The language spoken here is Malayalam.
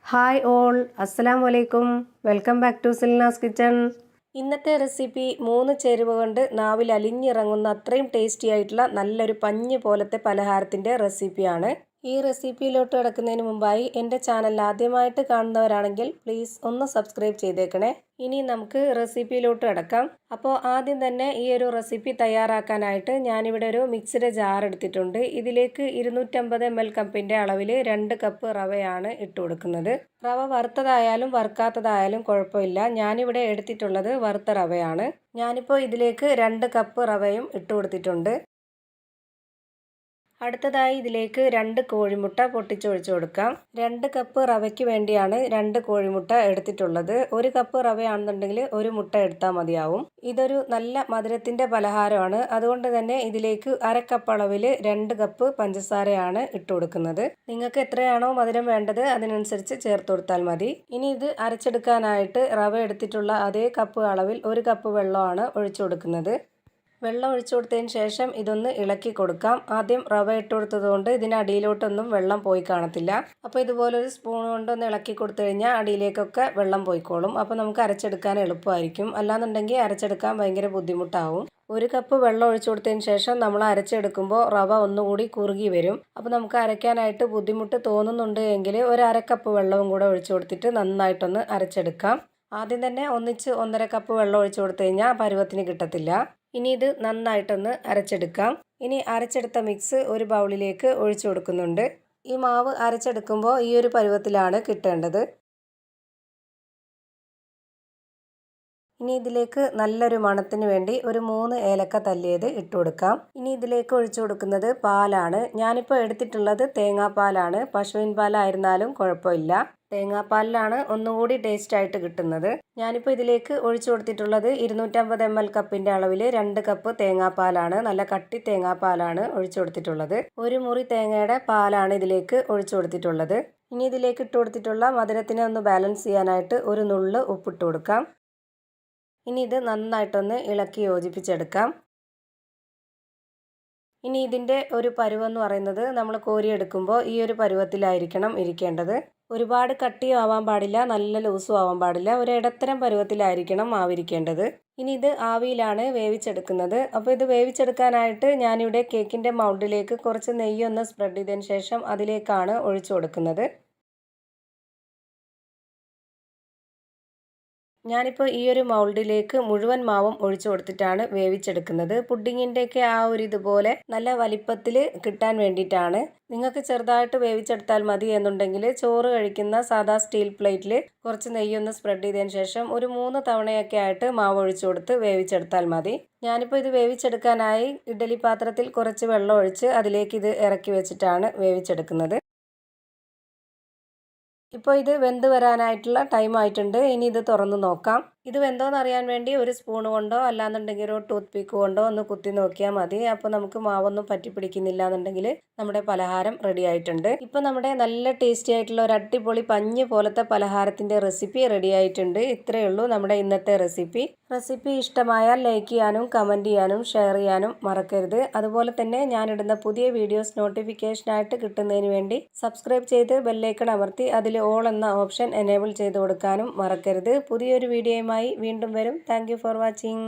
ഹായ് ഓൾ, അസ്സലാമു അലൈക്കും. വെൽക്കം ബാക്ക് ടു സിൽനാസ് കിച്ചൺ. ഇന്നത്തെ റെസിപ്പി 3 ചേരുവ കൊണ്ട് നാവിൽ അലിഞ്ഞിറങ്ങുന്ന അത്രയും ടേസ്റ്റി ആയിട്ടുള്ള നല്ലൊരു പഞ്ഞ് പോലത്തെ പലഹാരത്തിൻ്റെ റെസിപ്പിയാണ്. ഈ റെസിപ്പിയിലോട്ട് കിടക്കുന്നതിന് മുമ്പായി എൻ്റെ ചാനൽ ആദ്യമായിട്ട് കാണുന്നവരാണെങ്കിൽ പ്ലീസ് ഒന്ന് സബ്സ്ക്രൈബ് ചെയ്തേക്കണേ. ഇനി നമുക്ക് റെസിപ്പിയിലോട്ട് കിടക്കാം. അപ്പോൾ ആദ്യം തന്നെ ഈ ഒരു റെസിപ്പി തയ്യാറാക്കാനായിട്ട് ഞാനിവിടെ ഒരു മിക്സിയുടെ ജാർ എടുത്തിട്ടുണ്ട്. ഇതിലേക്ക് 250 ml കപ്പിൻ്റെ അളവിൽ 2 കപ്പ് റവയാണ് ഇട്ട് കൊടുക്കുന്നത്. റവ വറുത്തതായാലും വറുക്കാത്തതായാലും കുഴപ്പമില്ല. ഞാനിവിടെ എടുത്തിട്ടുള്ളത് വറുത്ത റവയാണ്. ഞാനിപ്പോൾ ഇതിലേക്ക് 2 കപ്പ് റവയും ഇട്ട് കൊടുത്തിട്ടുണ്ട്. അടുത്തതായി ഇതിലേക്ക് 2 കോഴിമുട്ട പൊട്ടിച്ചൊഴിച്ചു കൊടുക്കാം. 2 കപ്പ് റവയ്ക്ക് വേണ്ടിയാണ് 2 കോഴിമുട്ട എടുത്തിട്ടുള്ളത്. 1 കപ്പ് റവയാണെന്നുണ്ടെങ്കിൽ 1 മുട്ട എടുത്താൽ മതിയാവും. ഇതൊരു നല്ല മധുരത്തിൻ്റെ പലഹാരമാണ്. അതുകൊണ്ട് തന്നെ ഇതിലേക്ക് 1/2 കപ്പ് അളവിൽ 2 കപ്പ് പഞ്ചസാരയാണ് ഇട്ട് കൊടുക്കുന്നത്. നിങ്ങൾക്ക് എത്രയാണോ മധുരം വേണ്ടത് അതിനനുസരിച്ച് ചേർത്ത് കൊടുത്താൽ മതി. ഇനി ഇത് അരച്ചെടുക്കാനായിട്ട് റവ എടുത്തിട്ടുള്ള അതേ കപ്പ് അളവിൽ 1 കപ്പ് വെള്ളമാണ് ഒഴിച്ചു കൊടുക്കുന്നത്. വെള്ളം ഒഴിച്ചു കൊടുത്തതിന് ശേഷം ഇതൊന്ന് ഇളക്കി കൊടുക്കാം. ആദ്യം റവ ഇട്ട് കൊടുത്തതുകൊണ്ട് ഇതിനടിയിലോട്ടൊന്നും വെള്ളം പോയി കാണത്തില്ല. അപ്പോൾ ഇതുപോലൊരു സ്പൂൺ കൊണ്ടൊന്ന് ഇളക്കി കൊടുത്തു കഴിഞ്ഞാൽ അടിയിലേക്കൊക്കെ വെള്ളം പോയിക്കോളും. അപ്പോൾ നമുക്ക് അരച്ചെടുക്കാൻ എളുപ്പമായിരിക്കും. അല്ലാന്നുണ്ടെങ്കിൽ അരച്ചെടുക്കാൻ ഭയങ്കര ബുദ്ധിമുട്ടാവും. 1 കപ്പ് വെള്ളം ഒഴിച്ചു കൊടുത്തതിന് ശേഷം നമ്മൾ അരച്ചെടുക്കുമ്പോൾ റവ ഒന്നുകൂടി കുറുകി വരും. അപ്പോൾ നമുക്ക് അരയ്ക്കാനായിട്ട് ബുദ്ധിമുട്ട് തോന്നുന്നുണ്ട് എങ്കിൽ 1/2 കപ്പ് വെള്ളവും കൂടെ ഒഴിച്ചു കൊടുത്തിട്ട് നന്നായിട്ടൊന്ന് അരച്ചെടുക്കാം. ആദ്യം തന്നെ ഒന്നിച്ച് 1.5 കപ്പ് വെള്ളം ഒഴിച്ചു കൊടുത്തു കഴിഞ്ഞാൽ പരുവത്തിന് കിട്ടത്തില്ല. ഇനി ഇത് നന്നായിട്ടൊന്ന് അരച്ചെടുക്കാം. ഇനി അരച്ചെടുത്ത മിക്സ് ഒരു ബൗളിലേക്ക് ഒഴിച്ചു കൊടുക്കുന്നുണ്ട്. ഈ മാവ് അരച്ചെടുക്കുമ്പോൾ ഈ ഒരു പരുവത്തിലാണ് കിട്ടേണ്ടത്. ഇനി ഇതിലേക്ക് നല്ലൊരു മണത്തിന് വേണ്ടി ഒരു 3 ഏലക്ക തല്ലിയത് ഇട്ട് കൊടുക്കാം. ഇനി ഇതിലേക്ക് ഒഴിച്ചു കൊടുക്കുന്നത് പാലാണ്. ഞാനിപ്പോൾ എടുത്തിട്ടുള്ളത് തേങ്ങാപ്പാലാണ്. പശുവിൻ പാലായിരുന്നാലും കുഴപ്പമില്ല. തേങ്ങാപ്പാലിലാണ് ഒന്നുകൂടി ടേസ്റ്റ് ആയിട്ട് കിട്ടുന്നത്. ഞാനിപ്പോൾ ഇതിലേക്ക് ഒഴിച്ചു കൊടുത്തിട്ടുള്ളത് 250 ml കപ്പിൻ്റെ അളവിൽ 2 കപ്പ് തേങ്ങാപ്പാലാണ്. നല്ല കട്ടി തേങ്ങാപ്പാലാണ് ഒഴിച്ചു കൊടുത്തിട്ടുള്ളത്. 1 മുറി തേങ്ങയുടെ പാലാണ് ഇതിലേക്ക് ഒഴിച്ചു കൊടുത്തിട്ടുള്ളത്. ഇനി ഇതിലേക്ക് ഇട്ട് കൊടുത്തിട്ടുള്ള മധുരത്തിനെ ഒന്ന് ബാലൻസ് ചെയ്യാനായിട്ട് ഒരു നുള്ള് ഉപ്പിട്ട് കൊടുക്കാം. ഇനി ഇത് നന്നായിട്ടൊന്ന് ഇളക്കി യോജിപ്പിച്ചെടുക്കാം. ഇനി ഇതിൻ്റെ ഒരു പരുവെന്ന് പറയുന്നത് നമ്മൾ കോരിയെടുക്കുമ്പോൾ ഈ ഒരു പരുവത്തിലായിരിക്കണം ഇരിക്കേണ്ടത്. ഒരുപാട് കട്ടിയും ആവാൻ പാടില്ല, നല്ല ലൂസും ആവാൻ പാടില്ല. ഒരു ഇടത്തരം പരുവത്തിലായിരിക്കണം മാവിരിക്കേണ്ടത്. ഇനി ഇത് ആവിയിലാണ് വേവിച്ചെടുക്കുന്നത്. അപ്പോൾ ഇത് വേവിച്ചെടുക്കാനായിട്ട് ഞാനിവിടെ കേക്കിൻ്റെ മൗൾഡിലേക്ക് കുറച്ച് നെയ്യൊന്ന് സ്പ്രെഡ് ചെയ്തതിന് ശേഷം അതിലേക്കാണ് ഒഴിച്ചു കൊടുക്കുന്നത്. ഞാനിപ്പോൾ ഈ ഒരു മൗൾഡിലേക്ക് മുഴുവൻ മാവും ഒഴിച്ചു കൊടുത്തിട്ടാണ് വേവിച്ചെടുക്കുന്നത്. പുഡിങ്ങിൻ്റെയൊക്കെ ആ ഒരു ഇതുപോലെ നല്ല വലിപ്പത്തിൽ കിട്ടാൻ വേണ്ടിയിട്ടാണ്. നിങ്ങൾക്ക് ചെറുതായിട്ട് വേവിച്ചെടുത്താൽ മതി എന്നുണ്ടെങ്കിൽ ചോറ് കഴിക്കുന്ന സാധാ സ്റ്റീൽ പ്ലേറ്റിൽ കുറച്ച് നെയ്യൊന്ന് സ്പ്രെഡ് ചെയ്തതിന് ശേഷം ഒരു 3 തവണയൊക്കെ ആയിട്ട് മാവ് ഒഴിച്ചു കൊടുത്ത് വേവിച്ചെടുത്താൽ മതി. ഞാനിപ്പോൾ ഇത് വേവിച്ചെടുക്കാനായി ഇഡ്ഡലി പാത്രത്തിൽ കുറച്ച് വെള്ളം ഒഴിച്ച് അതിലേക്ക് ഇത് ഇറക്കി വെച്ചിട്ടാണ് വേവിച്ചെടുക്കുന്നത്. ഇപ്പോൾ ഇത് വെന്ത് വരാനായിട്ടുള്ള ടൈം ആയിട്ടുണ്ട്. ഇനി ഇത് തുറന്ന് നോക്കാം. ഇത് വെന്തോന്ന് അറിയാൻ വേണ്ടി ഒരു സ്പൂൺ കൊണ്ടോ അല്ലാന്നുണ്ടെങ്കിൽ ഒരു ടൂത്ത് പിക്ക് കൊണ്ടോ ഒന്ന് കുത്തി നോക്കിയാൽ മതി. അപ്പോൾ നമുക്ക് മാവൊന്നും പറ്റി പിടിക്കുന്നില്ല എന്നുണ്ടെങ്കിൽ നമ്മുടെ പലഹാരം റെഡി ആയിട്ടുണ്ട്. ഇപ്പോൾ നമ്മുടെ നല്ല ടേസ്റ്റി ആയിട്ടുള്ള ഒരു അടിപൊളി പഞ്ഞ് പോലത്തെ പലഹാരത്തിൻ്റെ റെസിപ്പി റെഡി ആയിട്ടുണ്ട്. ഇത്രയേ ഉള്ളൂ നമ്മുടെ ഇന്നത്തെ റെസിപ്പി. റെസിപ്പി ഇഷ്ടമായാൽ ലൈക്ക് ചെയ്യാനും കമൻറ്റ് ചെയ്യാനും ഷെയർ ചെയ്യാനും മറക്കരുത്. അതുപോലെ തന്നെ ഞാനിടുന്ന പുതിയ വീഡിയോസ് നോട്ടിഫിക്കേഷനായിട്ട് കിട്ടുന്നതിന് വേണ്ടി സബ്സ്ക്രൈബ് ചെയ്ത് ബെല്ലൈക്കൺ അമർത്തി അതിൽ ഓൾ എന്ന ഓപ്ഷൻ എനേബിൾ ചെയ്ത് കൊടുക്കാനും മറക്കരുത്. പുതിയൊരു വീഡിയോയുമായി വീണ്ടും വരും. Thank you for watching.